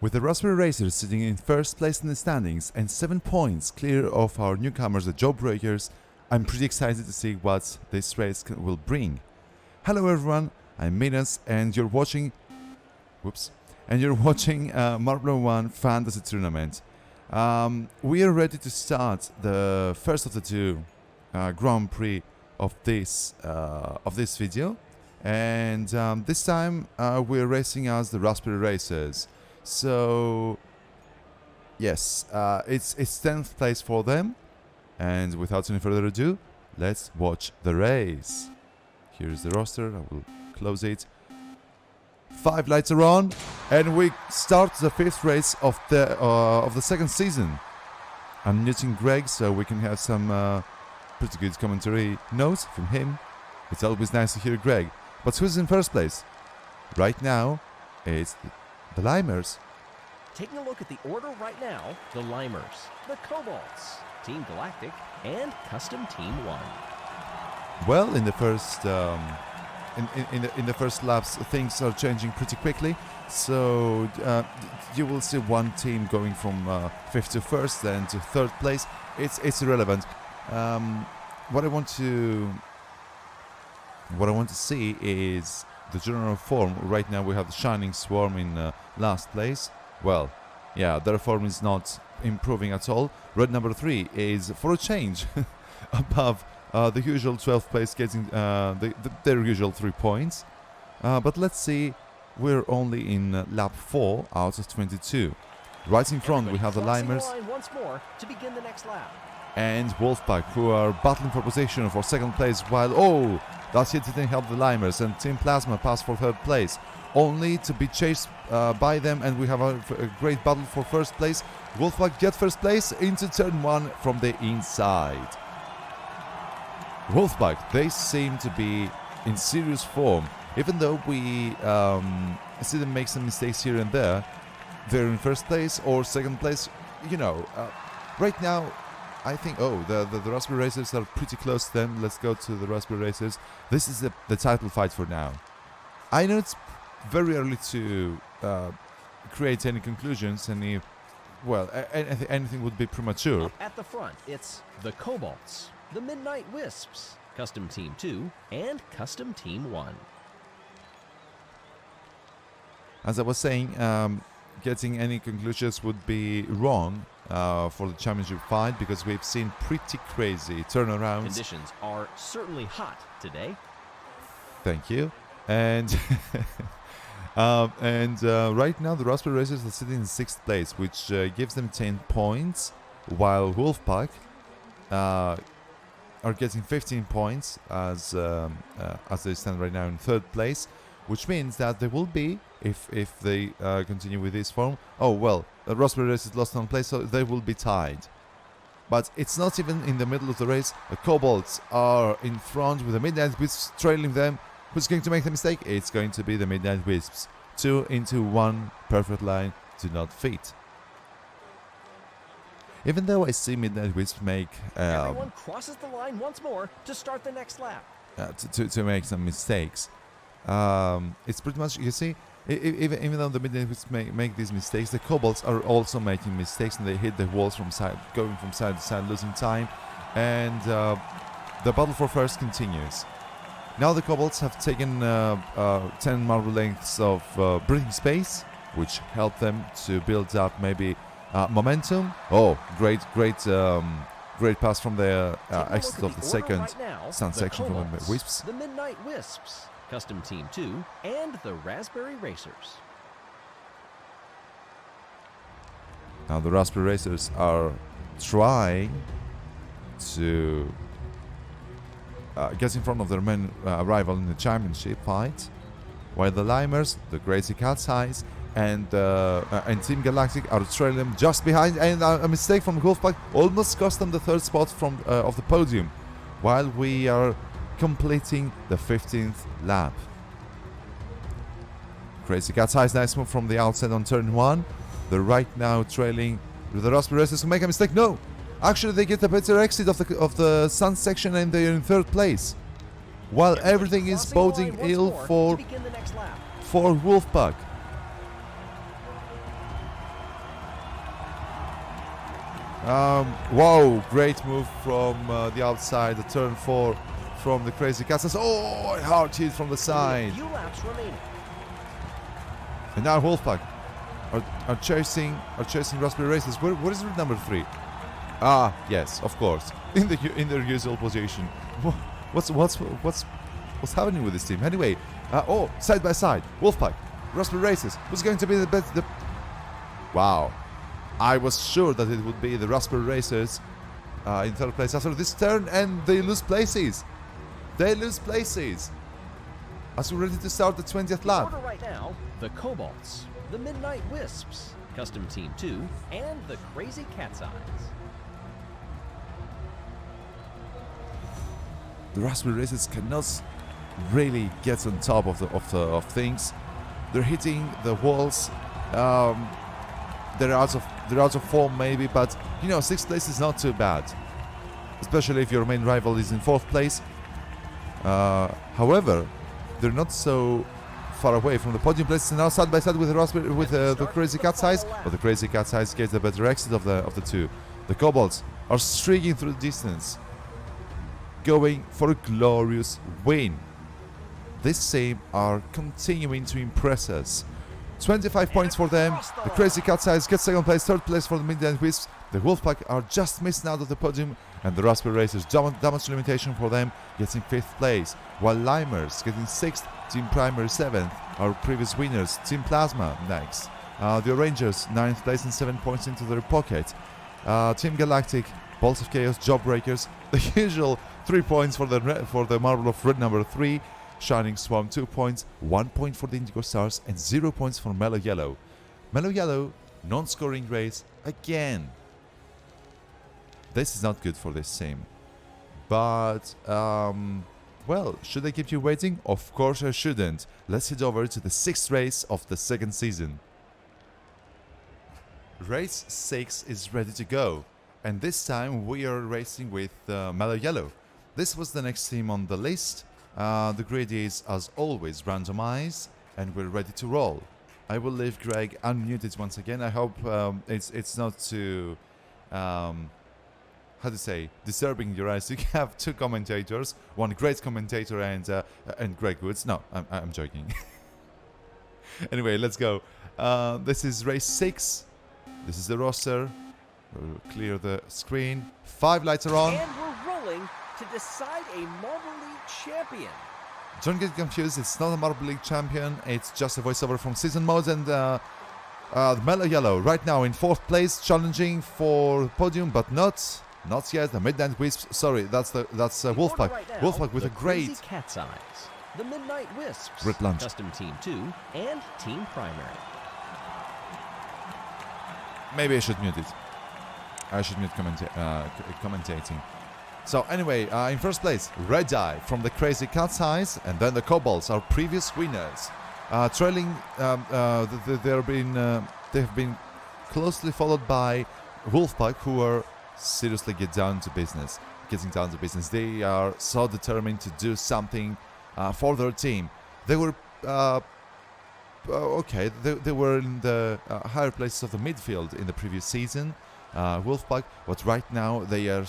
With the Raspberry Racers sitting in first place in the standings and 7 points clear of our newcomers, the Jawbreakers, I'm pretty excited to see what this race will bring. Hello everyone, I'm Minos and you're watching... Marblearth 1 Fantasy Tournament. We are ready to start the first of the two Grand Prix of this video, and this time we're racing as the Raspberry Racers. So yes, it's 10th place for them, and without any further ado, let's watch the race. Here's the roster. I will close it. 5 lights are on, and we start the 5th race of the second season. I'm muting Greg so we can have some pretty good commentary notes from him. It's always nice to hear Greg. But who's in first place? Right now, it's the Limers. Taking a look at the order right now, the Limers, the Cobalts, Team Galactic, and Custom Team 1. Well, in the first in the first laps, things are changing pretty quickly. So you will see one team going from 5th to 1st, then to 3rd place. It's irrelevant. What I want to see is the general form. Right now we have the Shining Swarm in last place. Well, yeah, their form is not improving at all. Red number 3 is, for a change, above the usual 12th place, getting their usual 3 points. But let's see, we're only in lap 4 out of 22. Right in front we have the Limers once more to begin the next lap. And Wolfpack, who are battling for position for 2nd place, while that hit didn't help the Limers, and Team Plasma passed for 3rd place, only to be chased by them, and we have a great battle for 1st place. Wolfpack get 1st place into turn 1 from the inside. Wolfpack, they seem to be in serious form, even though we see them make some mistakes here and there. They're in 1st place or 2nd place, you know. Right now, I think, the Raspberry Racers are pretty close to them. Let's go to the Raspberry Racers. This is the title fight for now. I know it's very early to create any conclusions, anything would be premature. Up at the front, it's the Cobalts, the Midnight Wisps, Custom Team 2, and Custom Team 1. As I was saying, getting any conclusions would be wrong for the championship fight, because we've seen pretty crazy turnarounds. Conditions are certainly hot today. Thank you. And right now the Raspberry Racers are sitting in 6th place, which gives them 10 points, while Wolfpack are getting 15 points as they stand right now in 3rd place, which means that they will be, if they continue with this form, the Raspberry Racers lost 1 place, so they will be tied. But it's not even in the middle of the race. The Cobalts are in front with the Midnight Wisps trailing them. Who's going to make the mistake? It's going to be the Midnight Wisps. 2 into 1 perfect line do not fit. Even though I see Midnight Wisps make everyone crosses the line once more to start the next lap. To make some mistakes. It's pretty much, you see, even though the Midnight Wisps make these mistakes, the Cobalts are also making mistakes, and they hit the walls going from side to side, losing time, and the battle for first continues. Now the Cobalts have taken 10 marble lengths of breathing space, which help them to build up maybe momentum. Great pass from the exit of the second stand section from the Wisps. The Midnight Wisps, Custom Team 2, and the Raspberry Racers. Now the Raspberry Racers are trying to get in front of their main rival in the championship fight, while the Limers, the Crazy Cat's Eyes, and Team Galactic are trailing them just behind, and a mistake from Wolfpack almost cost them the 3rd spot from of the podium, while we are completing the 15th lap. Crazy Cat's Eyes, nice move from the outside on turn 1. They're right now trailing the Raspberry Racers, who make a mistake. No! Actually, they get a better exit of the sun section, and they're in 3rd place. While everything is boding ill for Wolfpack. Wow, great move from the outside, the turn 4 from the Crazy Cats. Oh, a hard hit from the side. A few laps remaining. And now Wolfpack are chasing Raspberry Racers. What is route number 3? Ah, yes, of course, in their usual position. What's happening with this team? Anyway, oh, side by side, Wolfpack, Raspberry Racers. Who's going to be the best? Wow, I was sure that it would be the Raspberry Racers in third place after this turn, and they lose places. They lose places. As we're ready to start the 20th lap. Order right now: the Cobalts, the Midnight Wisps, Custom Team 2, and the Crazy Cat's Eyes. The Raspberry Racers cannot really get on top of things. They're hitting the walls. They're out of form maybe, but you know, 6th place is not too bad, especially if your main rival is in 4th place. However, they're not so far away from the podium places, and now side by side with the Crazy Cat's Eyes, but the Crazy Cat's Eyes gets the better exit of the two. The Cobalts are streaking through the distance, going for a glorious win. This team are continuing to impress us. 25 points for them. The Crazy Cat's Eyes get 2nd place, 3rd place for the Midnight Wisps. The Wolfpack are just missing out of the podium, and the Raspberry Racers, damage limitation for them, getting 5th place, while Limers getting 6th, Team Primary 7th, our previous winners, Team Plasma next. The Rangers 9th place and 7 points into their pocket. Team Galactic, Balls of Chaos, Jawbreakers, the usual 3 points for the Marble of Red number 3. Shining Swarm 2 points, 1 point for the Indigo Stars, and 0 points for Mellow Yellow. Mellow Yellow, non-scoring race again. This is not good for this team. But, well, should I keep you waiting? Of course I shouldn't. Let's head over to the 6th race of the 2nd season. Race 6 is ready to go. And this time we are racing with Mellow Yellow. This was the next team on the list. The grid is, as always, randomized, and we're ready to roll. I will leave Greg unmuted once again. I hope it's not too, how to say, disturbing your eyes. You have 2 commentators, one great commentator and Greg Woods. No, I'm joking. Anyway, let's go. This is race 6. This is the roster. We'll clear the screen. 5 lights are on. And we're rolling to decide a Marble League champion. Don't get confused, it's not a Marble League champion, it's just a voiceover from season mode, and Mellow Yellow right now in 4th place, challenging for podium, but not yet. The Midnight Wisps, sorry, that's Wolfpack. Right now, Wolfpack with a great Crazy Cat's Eyes, the Midnight Wisps, Red Lunch. Custom Team 2, and Team Primary. Maybe I should mute it. I should mute commentating. So anyway, in 1st place, Red Eye from the Crazy Cat's Eyes, and then the Cobalts, our previous winners. Trailing, they've been closely followed by Wolfpack, who are seriously getting down to business. They are so determined to do something for their team. They were okay. They were in the higher places of the midfield in the previous season. Wolfpack, but right now they are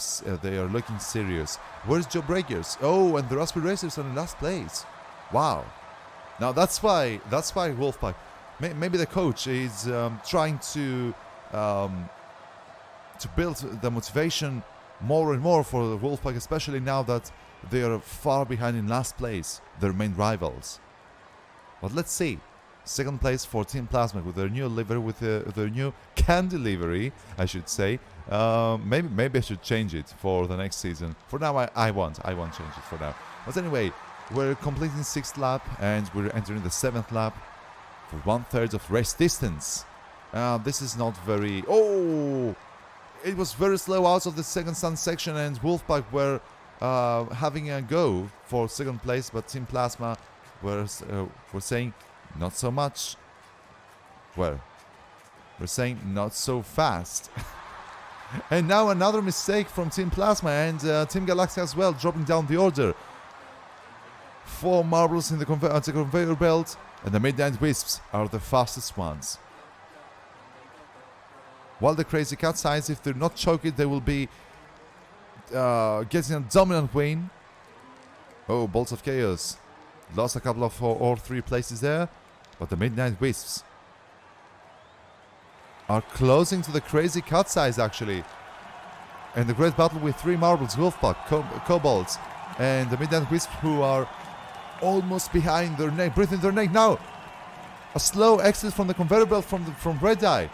looking serious. Where's Jawbreakers? Oh, and the Raspberry Racers are in last place. Wow. Now that's why Wolfpack. Maybe the coach is trying to build the motivation more and more for the Wolfpack, especially now that they are far behind in last place, their main rivals. But let's see. 2nd place for Team Plasma with their new livery, with their new candy livery, I should say. Maybe I should change it for the next season. For now, I won't change it for now. But anyway, we're completing 6th lap and we're entering the 7th lap for 1/3 of race distance. This is not very. Oh, it was very slow out of the 2nd stand section, and Wolfpack were having a go for 2nd place, but Team Plasma were saying. Not so much. Well, we're saying not so fast. And now another mistake from Team Plasma and Team Galactic as well, dropping down the order. 4 marbles in the conveyor belt, and the Midnight Wisps are the fastest ones. while the Crazy Cat's Eyes, if they're not choking, they will be getting a dominant win. Oh, Bolts of Chaos lost a couple of or 3 places there, but the Midnight Wisps are closing to the Crazy Cat's Eyes actually. And the great battle with 3 marbles, Wolfpack, Kobolds, and the Midnight Wisps, who are almost behind their neck, breathing their neck now. A slow exit from the conveyor belt from Red Eye.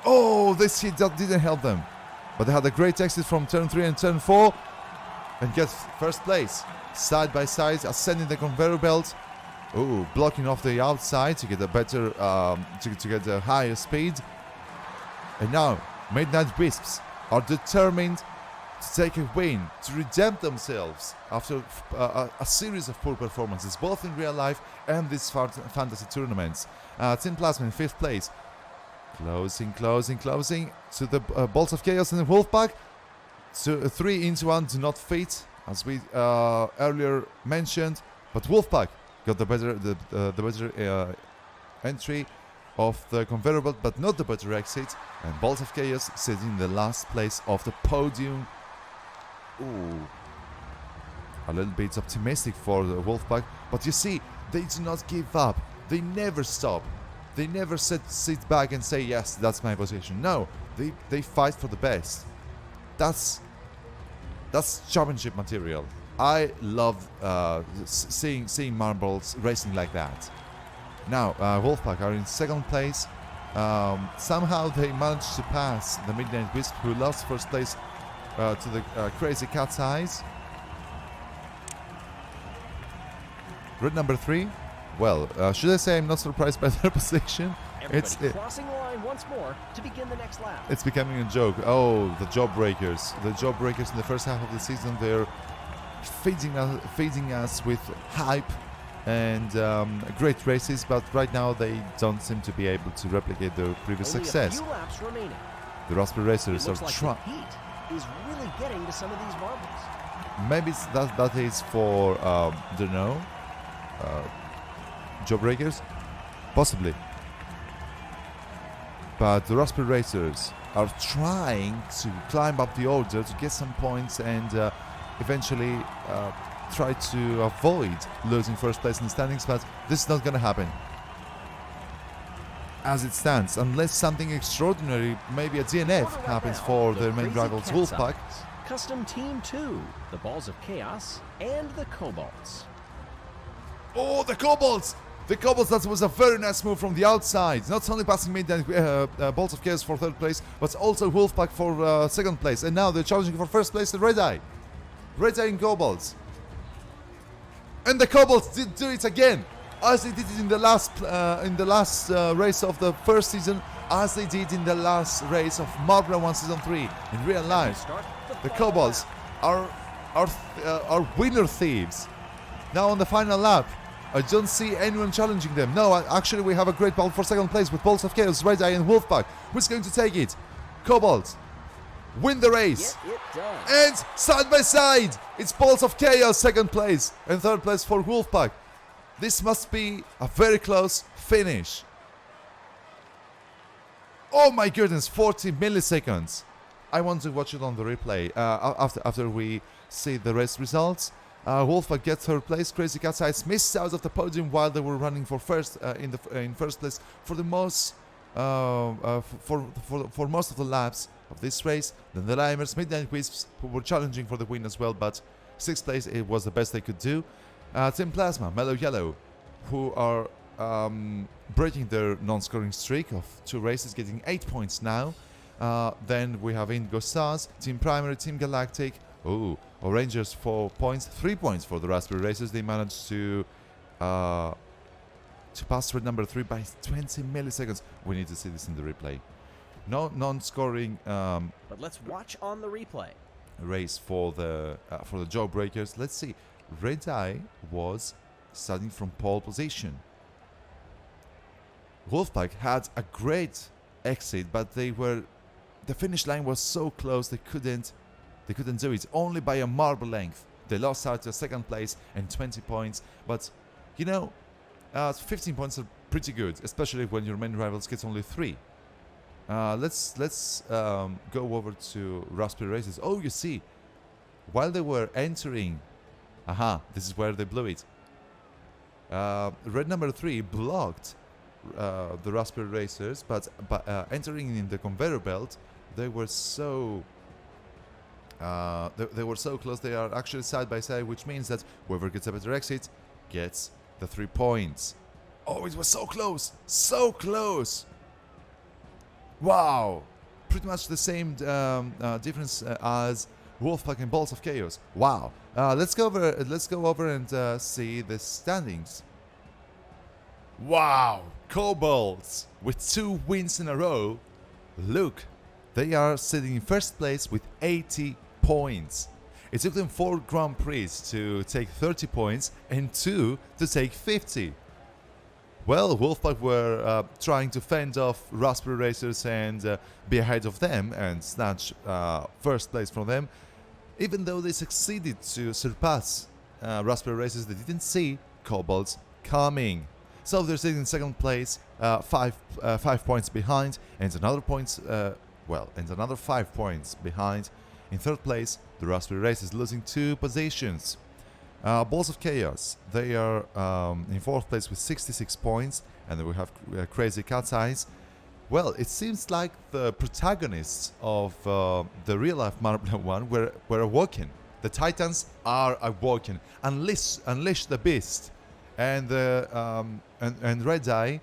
Oh, this hit that didn't help them. But they had a great exit from turn 3 and turn 4 and get first place. Side by side, ascending the conveyor belt. Oh, blocking off the outside to get a better, to get a higher speed. And now, Midnight Wisps are determined to take a win, to redeem themselves after a series of poor performances, both in real life and these fantasy tournaments. Team Plasma in 5th place. Closing to the Bolts of Chaos and the Wolfpack. 3 into 1 do not fit, as we earlier mentioned, but Wolfpack got the better entry of the conveyor belt, but not the better exit, and Bolts of Chaos sitting in the last place of the podium. Ooh, a little bit optimistic for the Wolfpack, but you see, they do not give up. They never stop. They never sit back and say, yes, that's my position. No, they fight for the best. That's championship material. I love seeing marbles racing like that. Now, Wolfpack are in 2nd place. Somehow they managed to pass the Midnight Wisp, who lost 1st place to the Crazy Cat's Eyes. Red number 3. Well, should I say I'm not surprised by their position? Everybody crossing the line once more to begin the next lap. It's becoming a joke. Oh, the job breakers. The job breakers in the first half of the season, they're feeding us with hype and great races, but right now they don't seem to be able to replicate their previous Only success. A few laps remaining. The Raspberry Racers are like trying. the heat is really getting to some of these marbles. Maybe that is for don't know, job breakers, possibly. But the Raspberry Racers are trying to climb up the order to get some points and eventually try to avoid losing 1st place in the standings, but this is not going to happen. As it stands, unless something extraordinary, maybe a DNF happens for their main rivals Wolfpack. Custom Team 2, the Balls of Chaos, and the Kobolds. Oh, the Kobolds! The Kobolds, that was a very nice move from the outside. Not only passing Midnight Bolts of Chaos for 3rd place, but also Wolfpack for 2nd place. And now they're challenging for 1st place in Red Eye. Red Eye and Kobolds. And the Kobolds did do it again, as they did it in the last race of the 1st season, as they did in the last race of Marbula 1 Season 3. In real life, the Kobolds are winner thieves. Now on the final lap, I don't see anyone challenging them. No, actually we have a great battle for 2nd place with Bolts of Chaos, Red Eye and Wolfpack. Who's going to take it? Kobolds win the race. It does. And side by side, it's Bolts of Chaos 2nd place and 3rd place for Wolfpack. This must be a very close finish. Oh my goodness, 40 milliseconds. I want to watch it on the replay after we see the race results. Wolfpack gets 3rd place. Crazy Cat's Eyes missed out of the podium while they were running for first in 1st place for the most for most of the laps of this race. Then the Limers, Midnight Wisps, who were challenging for the win as well, but 6th place it was the best they could do. Team Plasma, Mellow Yellow, who are breaking their non-scoring streak of 2 races, getting 8 points now. Then we have Indigo Stars, Team Primary, Team Galactic. Oh, Orangers 4 points, 3 points for the Raspberry Racers. They managed to pass red number 3 by 20 milliseconds. We need to see this in the replay. No non-scoring. But let's watch on the replay. Race for the Jawbreakers. Let's see. Red Eye was starting from pole position. Wolfpack had a great exit, but the finish line was so close they couldn't do it. Only by a marble length. They lost out to 2nd place and 20 points. But you know, 15 points are pretty good, especially when your main rivals get only 3. Let's go over to Raspberry Races. Oh, you see, while they were entering, this is where they blew it. Red number 3 blocked the Raspberry Racers, but entering in the conveyor belt, they were so they were so close. They are actually side by side, which means that whoever gets a better exit gets the 3 points. Oh, it was so close, so close. Wow, pretty much the same difference as Wolfpack and Balls of Chaos. Wow. Let's go over and see the standings. Wow, Kobolds with 2 wins in a row. Look, they are sitting in first place with 80 points. It took them 4 Grand Prix to take 30 points and 2 to take 50. Well, Wolfpack were trying to fend off Raspberry Racers and be ahead of them and snatch first place from them. Even though they succeeded to surpass Raspberry Racers, they didn't see Kobolds coming. So they're sitting in second place, 5 points behind, and another 5 points behind. In third place, the Raspberry Racers losing 2 positions. Balls of Chaos, they are in fourth place with 66 points, and then we have Crazy Cat's Eyes. Well, it seems like the protagonists of the real-life Marbula 1 were awoken. The Titans are awoken. Unleash the beast, and Red Eye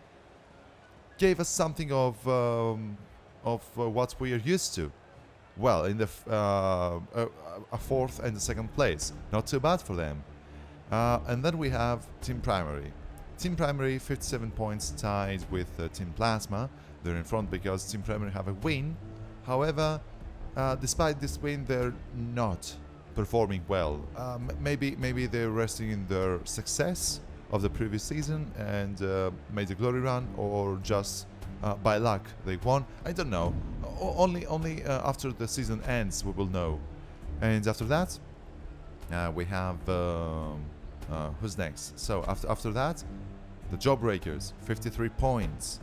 gave us something of what we are used to. Well, in the a fourth and a second place, not too bad for them. And then we have Team Primary. Team Primary 57 points tied with Team Plasma. They're in front because Team Primary have a win. However, despite this win, they're not performing well. Maybe they're resting in their success of the previous season and made a glory run, or just by luck they won. I don't know. Only after the season ends we will know. And after that, we have who's next? So after that, the Jawbreakers, 53 points,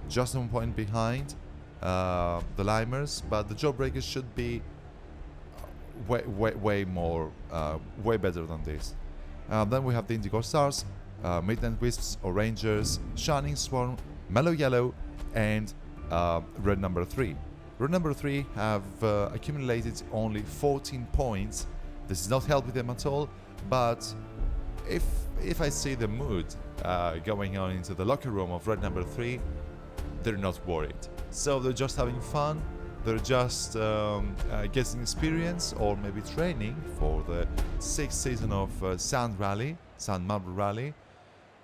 just 1 point behind the Limers, but the Jawbreakers should be way more, way better than this. Then we have the Indigo Stars, Midnight Wisps, Orangers, Shining Swarm, Mellow Yellow, and Red number 3. Red number 3 have accumulated only 14 points. This is not helping them at all, but if I see the mood going on into the locker room of Red number 3, they're not worried. So they're just having fun, they're just getting experience, or maybe training for the 6th season of Sand Marble Rally.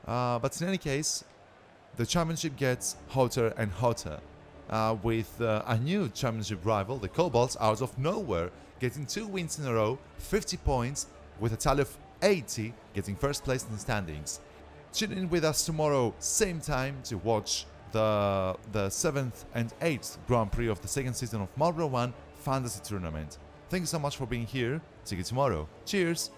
But in any case, the championship gets hotter and hotter, with a new championship rival, the Kobolds, out of nowhere, getting 2 wins in a row, 50 points, with a tally of 80, getting first place in the standings. Tune in with us tomorrow, same time, to watch the 7th and 8th Grand Prix of the 2nd season of Marble 1 Fantasy Tournament. Thank you so much for being here. See you tomorrow. Cheers!